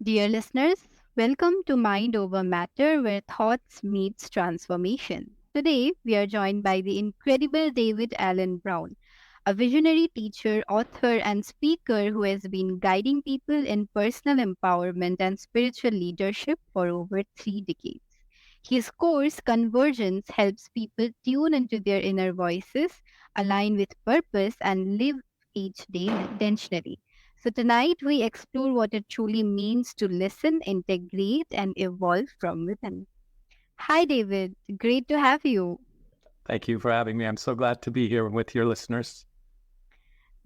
Dear listeners, welcome to Mind Over Matter, where thoughts meets transformation. Today, we are joined by the incredible David Allen Brown, a visionary teacher, author, and speaker who has been guiding people in personal empowerment and spiritual leadership for over 3 decades. His course, Convergence, helps people tune into their inner voices, align with purpose, and live each day intentionally. So, tonight we explore what it truly means to listen, integrate, and evolve from within. Hi, David. Great to have you. Thank you for having me. I'm so glad to be here with your listeners.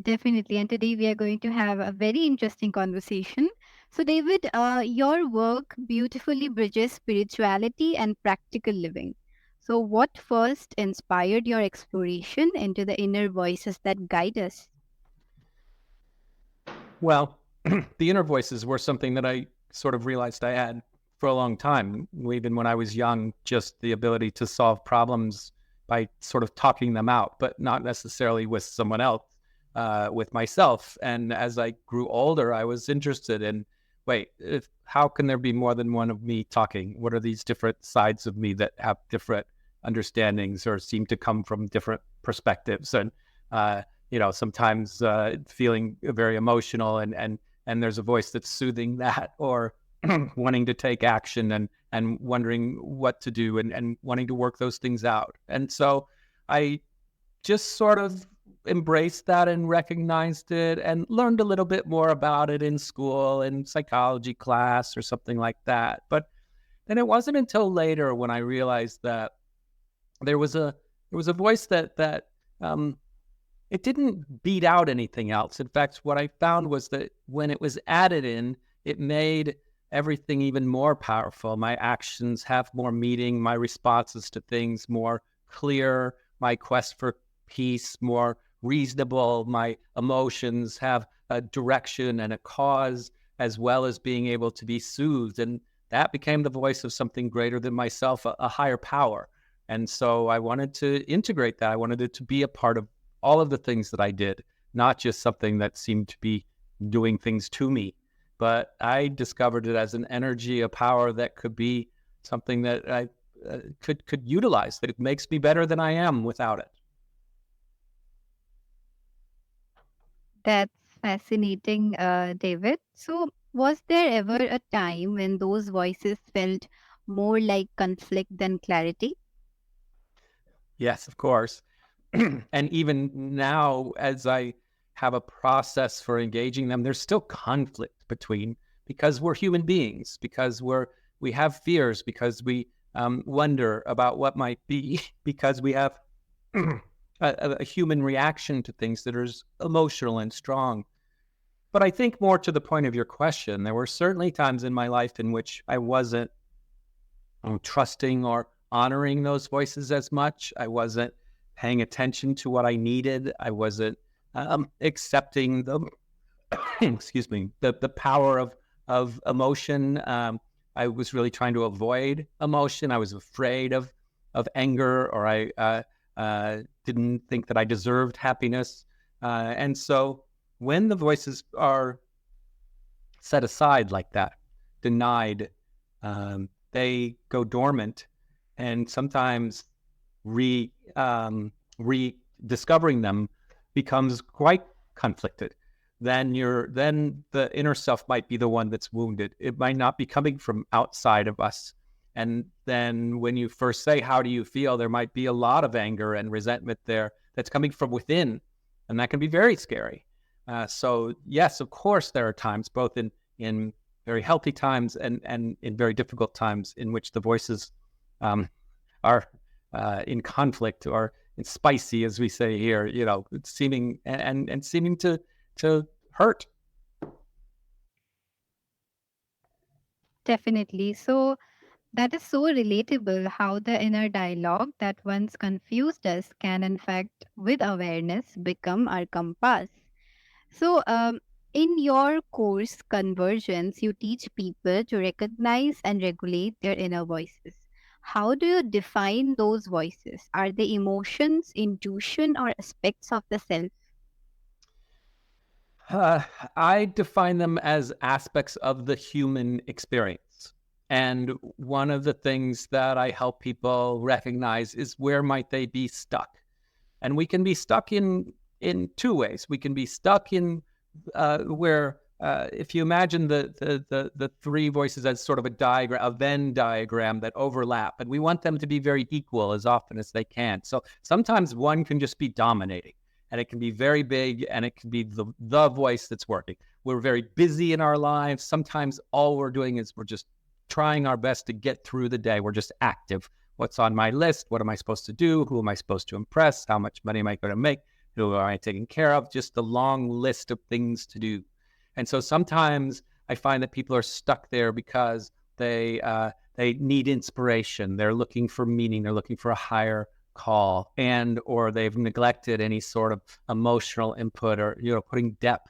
Definitely. And today we are going to have a very interesting conversation. So, David, your work beautifully bridges spirituality and practical living. So, what first inspired your exploration into the inner voices that guide us? Well, the inner voices were something that I sort of realized I had for a long time. Even when I was young, just the ability to solve problems by sort of talking them out, but not necessarily with someone else, with myself. And as I grew older, I was interested in, how can there be more than one of me talking? What are these different sides of me that have different understandings or seem to come from different perspectives? And sometimes feeling very emotional and there's a voice that's soothing that or wanting to take action and wondering what to do and wanting to work those things out. And so I just sort of embraced that and recognized it and learned a little bit more about it in school, in psychology class or something like that. But then it wasn't until later when I realized that there was a voice that it didn't beat out anything else. In fact, what I found was that when it was added in, it made everything even more powerful. My actions have more meaning, my responses to things more clear, my quest for peace more reasonable, my emotions have a direction and a cause, as well as being able to be soothed. And that became the voice of something greater than myself, a higher power. And so I wanted to integrate that. I wanted it to be a part of all of the things that I did, not just something that seemed to be doing things to me. But I discovered it as an energy, a power that could be something that I could utilize, that it makes me better than I am without it. That's fascinating, David. So, was there ever a time when those voices felt more like conflict than clarity? Yes, of course. And even now, as I have a process for engaging them, there's still conflict between because we're human beings, because we have fears, because we wonder about what might be, because we have a human reaction to things that is emotional and strong. But I think more to the point of your question, there were certainly times in my life in which I wasn't trusting or honoring those voices as much. I wasn't paying attention to what I needed. I wasn't accepting the excuse me the power of emotion. I was really trying to avoid emotion. I was afraid of anger, or I didn't think that I deserved happiness. And so when the voices are set aside like that, denied, they go dormant, and sometimes re rediscovering them becomes quite conflicted. Then the inner self might be the one that's wounded. It might not be coming from outside of us. And then when you first say, "How do you feel?" there might be a lot of anger and resentment there that's coming from within, and that can be very scary. So yes, of course, there are times, both in very healthy times and in very difficult times, in which the voices um, are in conflict or in spicy, as we say here. Seeming and seeming to hurt. Definitely. So, that is so relatable how the inner dialogue that once confused us can, in fact, with awareness, become our compass. So, in your course, Convergence, you teach people to recognize and regulate their inner voices. How do you define those voices? Are they emotions, intuition, or aspects of the self? Uh, I define them as aspects of the human experience. And one of the things that I help people recognize is where might they be stuck. And we can be stuck in two ways. We can be stuck in where if you imagine the three voices as sort of a diagram, a Venn diagram that overlap, and we want them to be very equal as often as they can. So sometimes one can just be dominating, and it can be very big, and it can be the voice that's working. We're very busy in our lives. Sometimes all we're doing is we're just trying our best to get through the day. We're just active. What's on my list? What am I supposed to do? Who am I supposed to impress? How much money am I going to make? Who am I taking care of? Just a long list of things to do. And so sometimes I find that people are stuck there because they need inspiration. They're looking for meaning. They're looking for a higher call, and or they've neglected any sort of emotional input or putting depth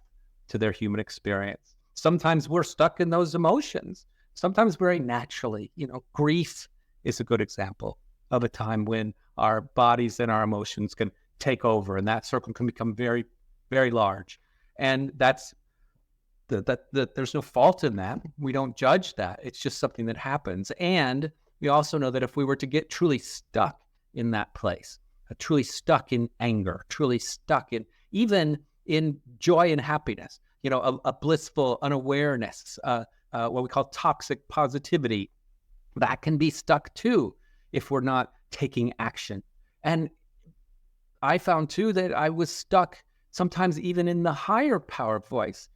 to their human experience. Sometimes we're stuck in those emotions. Sometimes very naturally, grief is a good example of a time when our bodies and our emotions can take over, and that circle can become very, very large. And that's there's no fault in that. We don't judge that. It's just something that happens. And we also know that if we were to get truly stuck in that place, truly stuck in anger, truly stuck in even in joy and happiness, a blissful unawareness, what we call toxic positivity, that can be stuck too if we're not taking action. And I found too that I was stuck sometimes even in the higher power voice,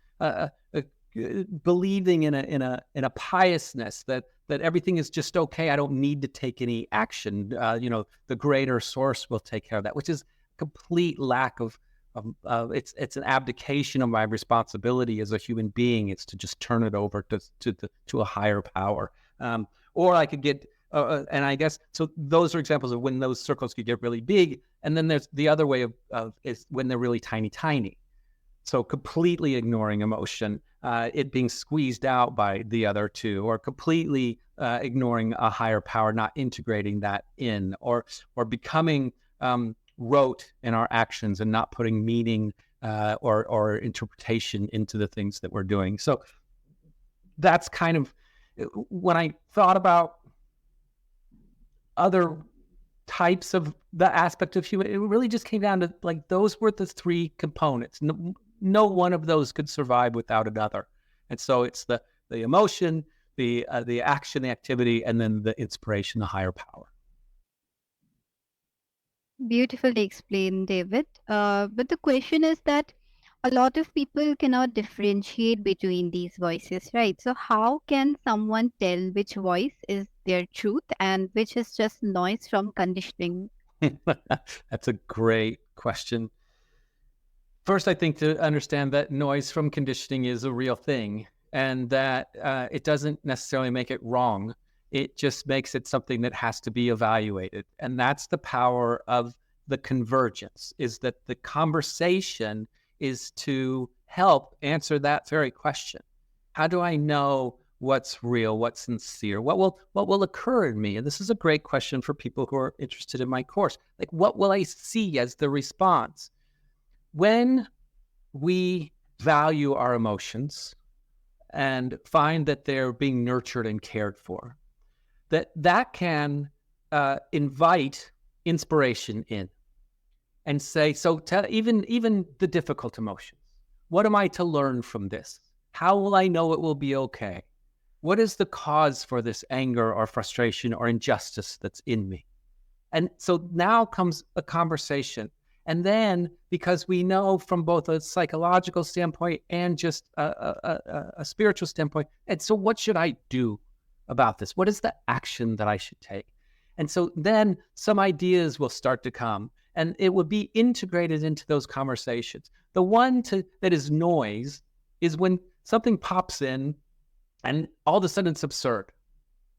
believing in a piousness that everything is just okay. I don't need to take any action. The greater source will take care of that, which is complete lack of. It's an abdication of my responsibility as a human being. It's to just turn it over to a higher power. Or I could get, and I guess, so those are examples of when those circles could get really big. And then there's the other way of is when they're really tiny. So completely ignoring emotion, it being squeezed out by the other two, or completely ignoring a higher power, not integrating that in, or becoming rote in our actions and not putting meaning or interpretation into the things that we're doing. So that's kind of, when I thought about other types of the aspect of human, it really just came down to like those were the three components. No one of those could survive without another. And so it's the emotion, the action, the activity, and then the inspiration, the higher power. Beautifully explained, David. But the question is that a lot of people cannot differentiate between these voices, right? So, how can someone tell which voice is their truth and which is just noise from conditioning? That's a great question. First, I think to understand that noise from conditioning is a real thing, and that it doesn't necessarily make it wrong. It just makes it something that has to be evaluated. And that's the power of the convergence, is that the conversation is to help answer that very question. How do I know what's real, what's sincere? What will occur in me? And this is a great question for people who are interested in my course. Like, what will I see as the response? When we value our emotions and find that they're being nurtured and cared for, that can invite inspiration in and say, so even the difficult emotions, what am I to learn from this? How will I know it will be okay? What is the cause for this anger or frustration or injustice that's in me? And so now comes a conversation. And then, because we know from both a psychological standpoint and just a spiritual standpoint, and so what should I do about this? What is the action that I should take? And so then some ideas will start to come, and it will be integrated into those conversations. The one that is noise is when something pops in and all of a sudden it's absurd,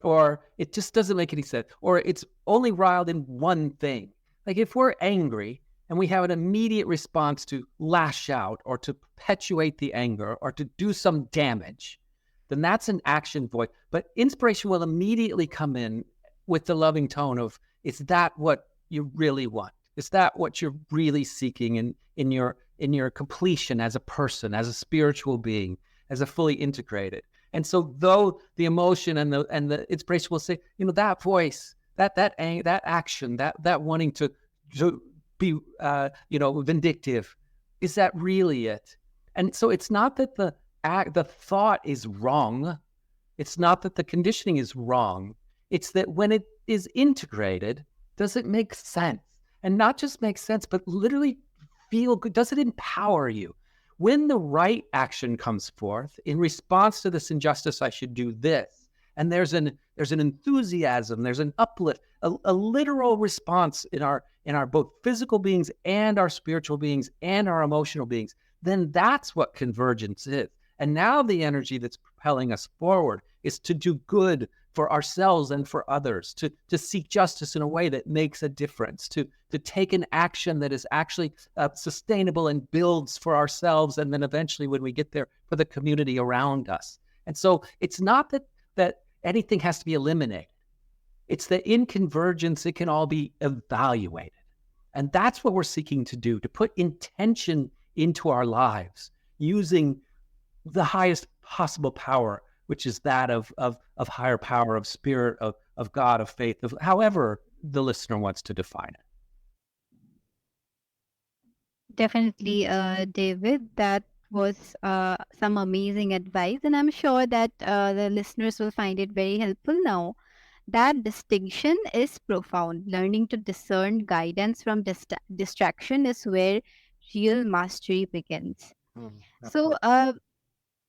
or it just doesn't make any sense, or it's only riled in one thing. Like if we're angry and we have an immediate response to lash out or to perpetuate the anger or to do some damage, then that's an action voice. But inspiration will immediately come in with the loving tone of, is that what you really want? Is that what you're really seeking in in your completion as a person, as a spiritual being, as a fully integrated. And so, though the emotion and the inspiration will say, that voice, that action, that wanting to be, vindictive, is that really it? And so, it's not that the thought is wrong. It's not that the conditioning is wrong. It's that when it is integrated, does it make sense? And not just make sense, but literally feel good. Does it empower you? When the right action comes forth in response to this injustice, I should do this. And there's an enthusiasm, there's an uplift, a literal response in our both physical beings and our spiritual beings and our emotional beings. Then that's what convergence is. And now the energy that's propelling us forward is to do good for ourselves and for others, to seek justice in a way that makes a difference, to take an action that is actually sustainable and builds for ourselves, and then eventually, when we get there, for the community around us. And so it's not that anything has to be eliminated. It's that in convergence, it can all be evaluated. And that's what we're seeking to do, to put intention into our lives using the highest possible power, which is that of higher power, of spirit, of God, of faith, of however the listener wants to define it. Definitely, David, that was some amazing advice, and I'm sure that the listeners will find it very helpful now. That distinction is profound. Learning to discern guidance from distraction is where real mastery begins. So, Absolutely.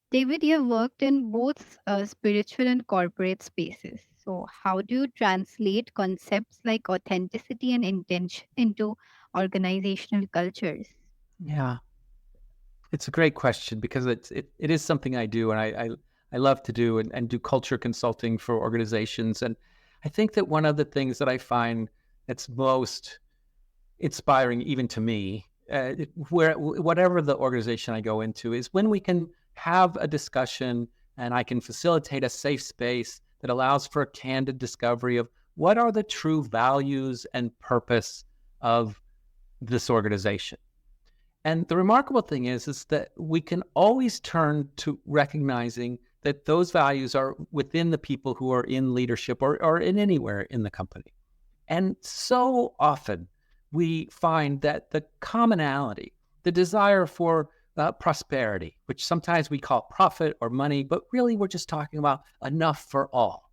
David, you have worked in both spiritual and corporate spaces. So, how do you translate concepts like authenticity and intention into organizational cultures? Yeah, it's a great question because it is something I do, and I love to do, and do culture consulting for organizations. And I think that one of the things that I find that's most inspiring, even to me, whatever the organization I go into, is when we can have a discussion and I can facilitate a safe space that allows for a candid discovery of what are the true values and purpose of this organization. And the remarkable thing is that we can always turn to recognizing that those values are within the people who are in leadership, or in anywhere in the company. And so often we find that the commonality, the desire for prosperity, which sometimes we call profit or money, but really we're just talking about enough for all.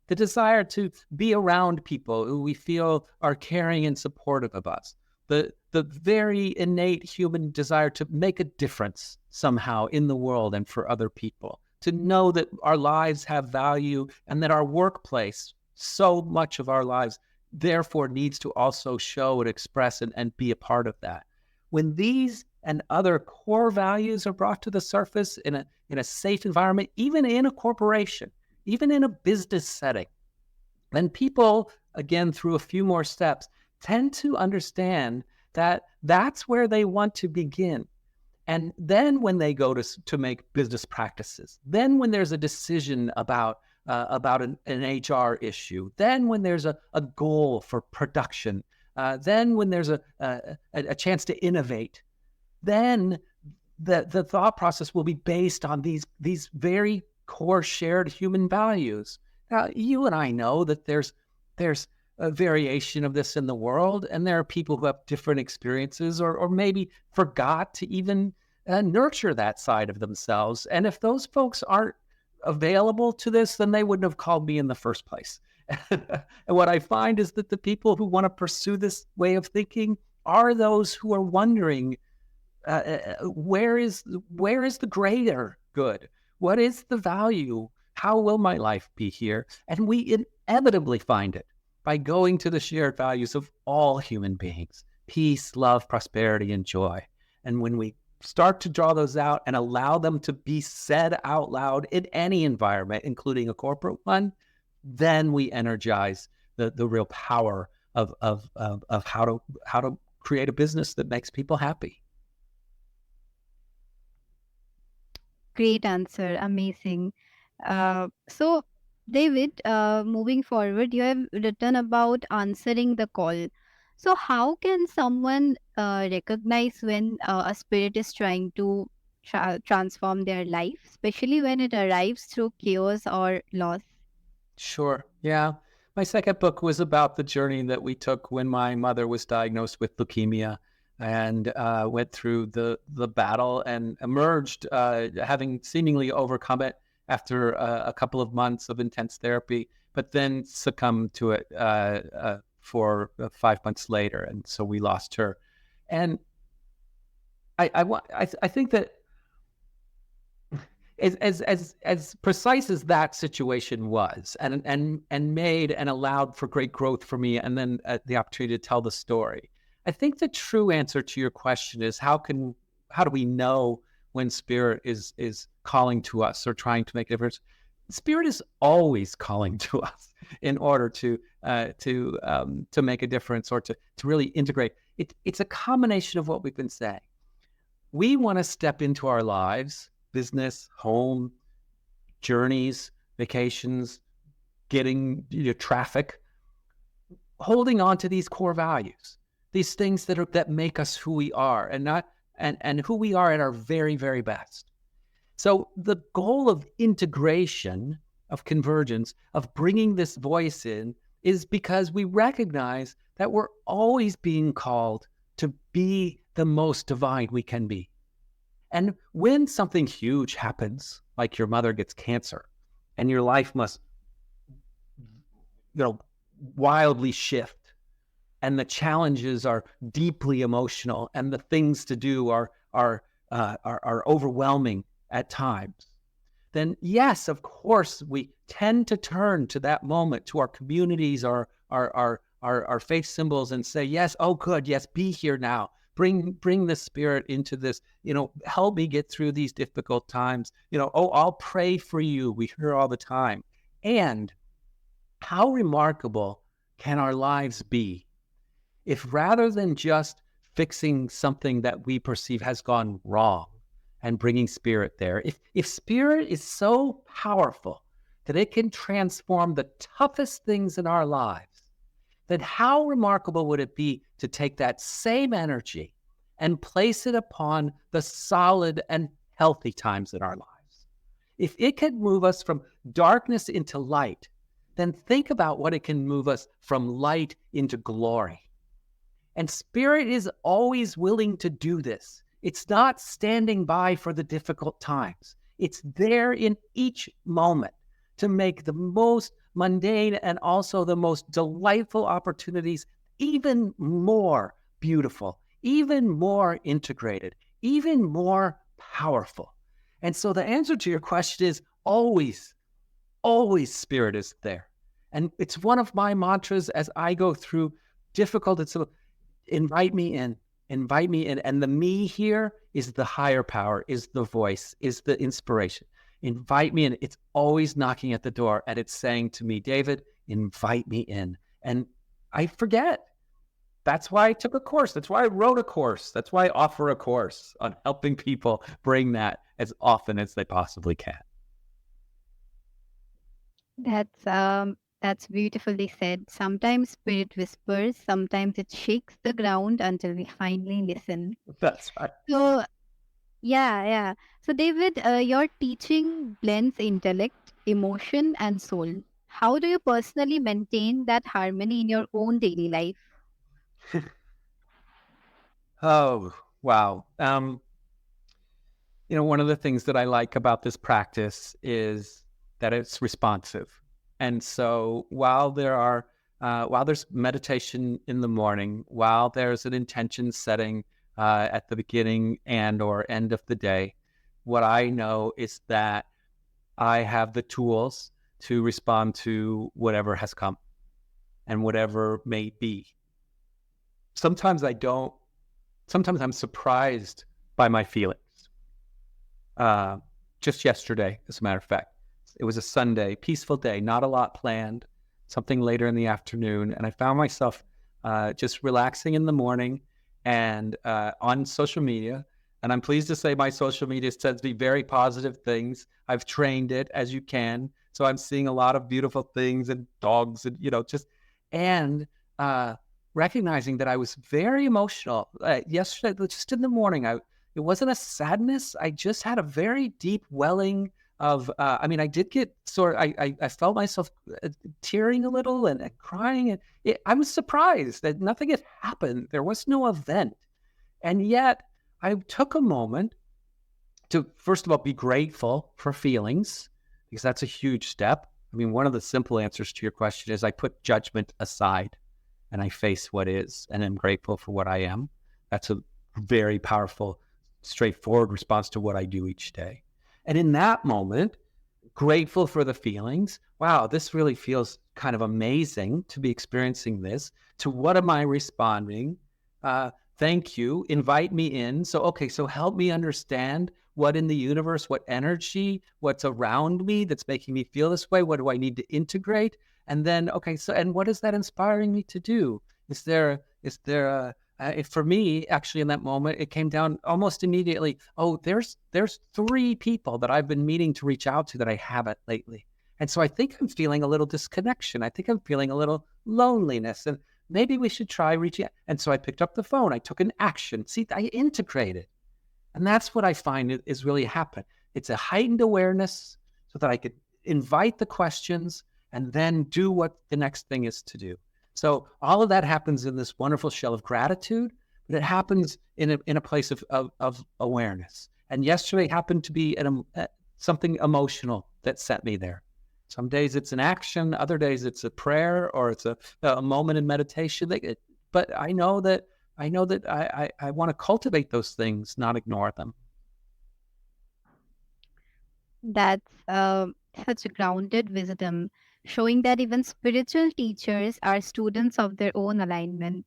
The desire to be around people who we feel are caring and supportive of us. The very innate human desire to make a difference somehow in the world and for other people. To know that our lives have value and that our workplace, so much of our lives, therefore needs to also show and express and be a part of that. When these and other core values are brought to the surface in a safe environment, even in a corporation, even in a business setting, then people, again, through a few more steps, tend to understand that that's where they want to begin. And then when they go to make business practices, then when there's a decision about an HR issue, then when there's a goal for production, then when there's a chance to innovate, then the thought process will be based on these very core shared human values. Now, you and I know that there's a variation of this in the world, and there are people who have different experiences, or maybe forgot to even nurture that side of themselves. And if those folks aren't available to this, then they wouldn't have called me in the first place. And what I find is that the people who want to pursue this way of thinking are those who are wondering, where is the greater good? What is the value? How will my life be here? And we inevitably find it by going to the shared values of all human beings: peace, love, prosperity, and joy. And when we start to draw those out and allow them to be said out loud in any environment, including a corporate one, then we energize the real power of how to create a business that makes people happy. Great answer. Amazing. So, David, moving forward, you have written about answering the call. So, how can someone recognize when a spirit is trying to transform their life, especially when it arrives through chaos or loss? Sure. Yeah. My second book was about the journey that we took when my mother was diagnosed with leukemia, and went through the battle and emerged, having seemingly overcome it after a couple of months of intense therapy, but then succumbed to it for 5 months later. And so we lost her. And I think that as precise as that situation was, and made and allowed for great growth for me, and then the opportunity to tell the story, I think the true answer to your question is how do we know when spirit is calling to us or trying to make a difference? Spirit is always calling to us in order to make a difference, or to really integrate. It's a combination of what we've been saying. We want to step into our lives, business, home, journeys, vacations, getting traffic, holding on to these core values, these things that make us who we are, and not and who we are at our very, very best. So the goal of integration, of convergence, of bringing this voice in, is because we recognize that we're always being called to be the most divine we can be. And when something huge happens, like your mother gets cancer, and your life must, you know, wildly shift, and the challenges are deeply emotional, and the things to do are overwhelming at times, then yes, of course, we tend to turn to that moment, to our communities, our faith symbols, and say, yes, oh, good, yes, be here now. Bring the spirit into this, help me get through these difficult times. Oh, I'll pray for you. We hear all the time. And how remarkable can our lives be if, rather than just fixing something that we perceive has gone wrong and bringing spirit there, if spirit is so powerful that it can transform the toughest things in our lives, then how remarkable would it be to take that same energy and place it upon the solid and healthy times in our lives? If it can move us from darkness into light, then think about what it can move us from light into glory. And spirit is always willing to do this. It's not standing by for the difficult times. It's there in each moment to make the most mundane and also the most delightful opportunities even more beautiful, even more integrated, even more powerful. And so the answer to your question is always, always spirit is there. And it's one of my mantras as I go through difficult and so invite me in, invite me in. And the me here is the higher power, is the voice, is the inspiration. Invite me in. It's always knocking at the door, and it's saying to me, David, invite me in. And I forget. That's why I took a course. That's why I wrote a course. That's why I offer a course on helping people bring that as often as they possibly can. That's beautifully said. Sometimes spirit whispers, sometimes it shakes the ground until we finally listen. That's right. So yeah, yeah. So David, your teaching blends intellect, emotion, and soul. How do you personally maintain that harmony in your own daily life? Oh, wow. One of the things that I like about this practice is that it's responsive. And so while there's meditation in the morning, while there's an intention setting at the beginning and or end of the day, what I know is that I have the tools to respond to whatever has come and whatever may be. Sometimes I don't. Sometimes I'm surprised by my feelings. Uh, just yesterday, as a matter of fact, it was a Sunday, peaceful day, not a lot planned, something later in the afternoon. And I found myself just relaxing in the morning and on social media. And I'm pleased to say my social media sends me very positive things. I've trained it, as you can. So I'm seeing a lot of beautiful things and dogs and, and uh, recognizing that I was very emotional yesterday, just in the morning. It wasn't a sadness. I just had a very deep welling of. I mean, I did get sort. I felt myself tearing a little and crying, and I was surprised that nothing had happened. There was no event, and yet I took a moment to first of all be grateful for feelings because that's a huge step. I mean, one of the simple answers to your question is I put judgment aside and I face what is and I'm grateful for what I am. That's a very powerful, straightforward response to what I do each day. And in that moment, grateful for the feelings. Wow, this really feels kind of amazing to be experiencing this. To what am I responding? Thank you. Invite me in. So, okay, so help me understand what in the universe, what energy, what's around me that's making me feel this way. What do I need to integrate? And then, okay, so, and what is that inspiring me to do? For me, actually, in that moment, it came down almost immediately. Oh, there's 3 people that I've been meaning to reach out to that I haven't lately. And so I think I'm feeling a little disconnection. I think I'm feeling a little loneliness. And maybe we should try reaching out. And so I picked up the phone. I took an action. See, I integrated. And that's what I find is really happen. It's a heightened awareness so that I could invite the questions and then do what the next thing is to do. So all of that happens in this wonderful shell of gratitude, but it happens in a place of awareness. And yesterday happened to be something emotional that set me there. Some days it's an action, other days it's a prayer or it's a moment in meditation. But I want to cultivate those things, not ignore them. That's such a grounded wisdom, showing that even spiritual teachers are students of their own alignment.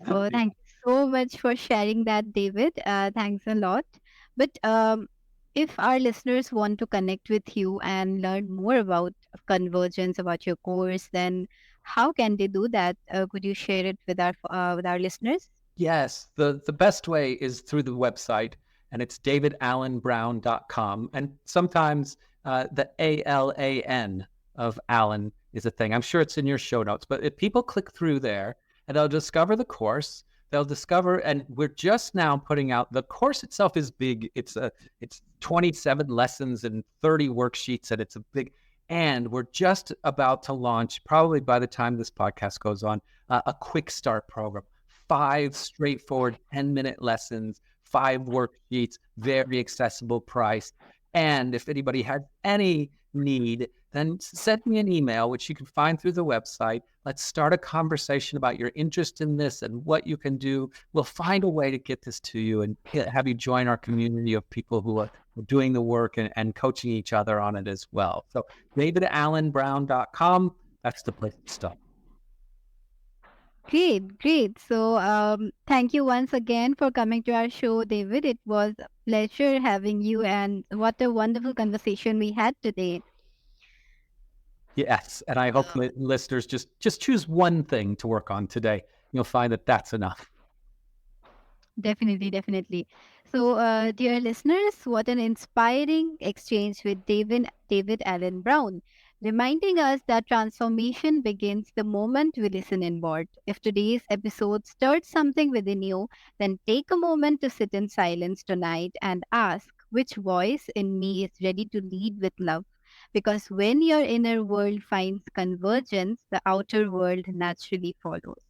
So, thank you so much for sharing that, David. Thanks a lot. But if our listeners want to connect with you and learn more about Convergence, about your course, then how can they do that? Could you share it with our listeners? Yes, the best way is through the website, and it's davidallenbrown.com. And sometimes the ALAN of Allen is a thing. I'm sure it's in your show notes, but if people click through there and they'll discover the course, they'll discover, and we're just now putting out the course itself is big. It's 27 lessons and 30 worksheets, and it's a big. And we're just about to launch, probably by the time this podcast goes on, a quick start program. 5 straightforward 10-minute lessons, 5 worksheets, very accessible price. And if anybody has any need, then send me an email, which you can find through the website. Let's start a conversation about your interest in this and what you can do. We'll find a way to get this to you and have you join our community of people who are doing the work and coaching each other on it as well. So davidallenbrown.com, that's the place to start. Great, great. So, thank you once again for coming to our show, David. It was a pleasure having you, and what a wonderful conversation we had today. Yes, and I hope listeners just choose one thing to work on today. You'll find that that's enough. Definitely, definitely. So, dear listeners, what an inspiring exchange with David Allen Brown, reminding us that transformation begins the moment we listen inward. If today's episode stirred something within you, then take a moment to sit in silence tonight and ask which voice in me is ready to lead with love. Because when your inner world finds convergence, the outer world naturally follows.